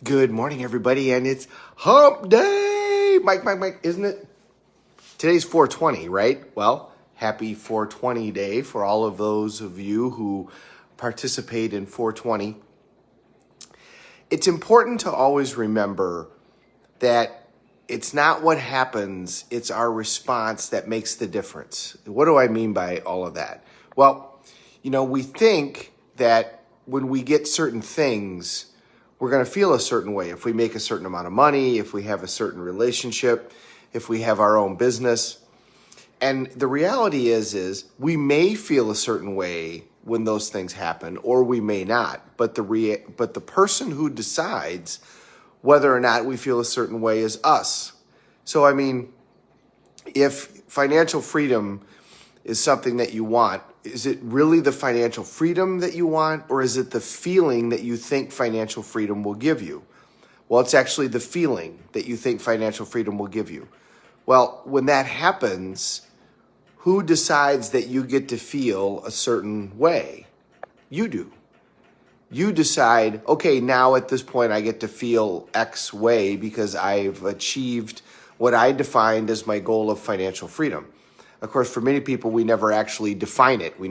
Good morning, everybody, and it's hump day. Mike, isn't it? Today's 420, right? Well, happy 420 day for all of those of you who participate in 420. It's important to always remember that it's not what happens, it's our response that makes the difference. What do I mean by all of that? Well, we think that when we get certain things, we're going to feel a certain way. If we make a certain amount of money, if we have a certain relationship, if we have our own business. And the reality is we may feel a certain way when those things happen, or we may not. But the person who decides whether or not we feel a certain way is us. So, if financial freedom is something that you want, is it really the financial freedom that you want, or is it the feeling that you think financial freedom will give you? Well, it's actually the feeling that you think financial freedom will give you. Well, when that happens, who decides that you get to feel a certain way? You do. You decide, okay, now at this point I get to feel X way because I've achieved what I defined as my goal of financial freedom. Of course, for many people, we never actually define it. We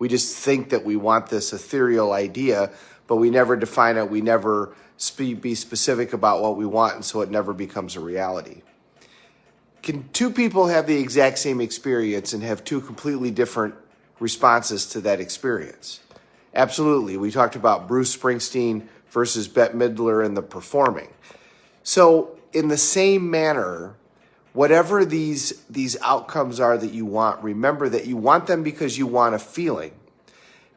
just think that we want this ethereal idea, but we never define it. We never be specific about what we want, and so it never becomes a reality. Can two people have the exact same experience and have two completely different responses to that experience? Absolutely. We talked about Bruce Springsteen versus Bette Midler and the performing. So in the same manner, whatever these outcomes are that you want, remember that you want them because you want a feeling.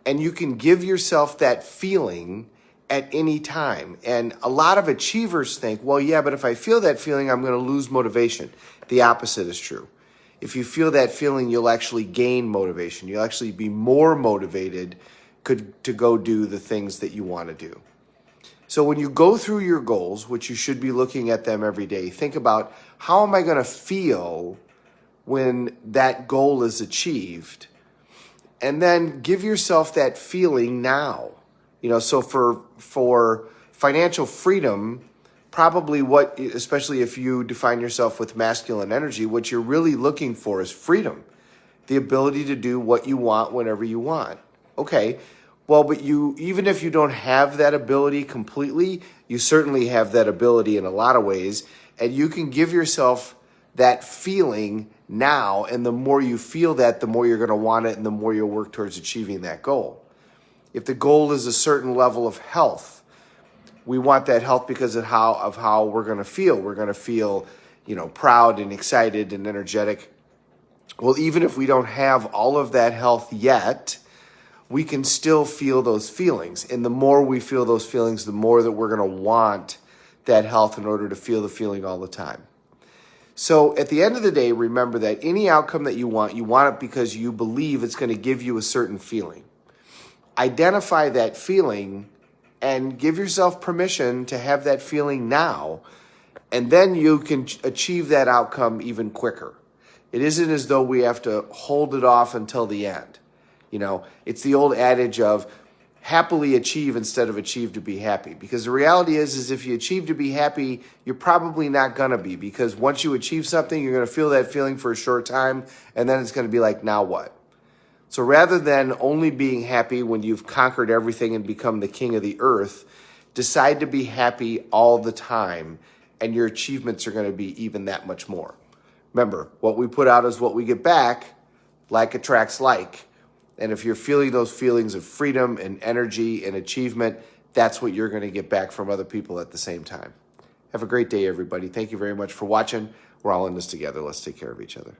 And you can give yourself that feeling at any time. And a lot of achievers think, well, yeah, but if I feel that feeling, I'm going to lose motivation. The opposite is true. If you feel that feeling, you'll actually gain motivation. You'll actually be more motivated to go do the things that you want to do. So when you go through your goals, which you should be looking at them every day, think about, how am I going to feel when that goal is achieved? And then give yourself that feeling now. So for financial freedom, probably especially if you define yourself with masculine energy, what you're really looking for is freedom. The ability to do what you want whenever you want. Okay. Well, but even if you don't have that ability completely, you certainly have that ability in a lot of ways, and you can give yourself that feeling now, and the more you feel that, the more you're going to want it, and the more you'll work towards achieving that goal. If the goal is a certain level of health, we want that health because of how we're going to feel. We're going to feel, proud and excited and energetic. Well, even if we don't have all of that health yet, we can still feel those feelings. And the more we feel those feelings, the more that we're going to want that health in order to feel the feeling all the time. So at the end of the day, remember that any outcome that you want it because you believe it's going to give you a certain feeling. Identify that feeling and give yourself permission to have that feeling now, and then you can achieve that outcome even quicker. It isn't as though we have to hold it off until the end. It's the old adage of happily achieve instead of achieve to be happy. Because the reality is if you achieve to be happy, you're probably not going to be. Because once you achieve something, you're going to feel that feeling for a short time, and then it's going to be like, now what? So rather than only being happy when you've conquered everything and become the king of the earth, decide to be happy all the time, and your achievements are going to be even that much more. Remember, what we put out is what we get back. Like attracts like. And if you're feeling those feelings of freedom and energy and achievement, that's what you're going to get back from other people at the same time. Have a great day, everybody. Thank you very much for watching. We're all in this together. Let's take care of each other.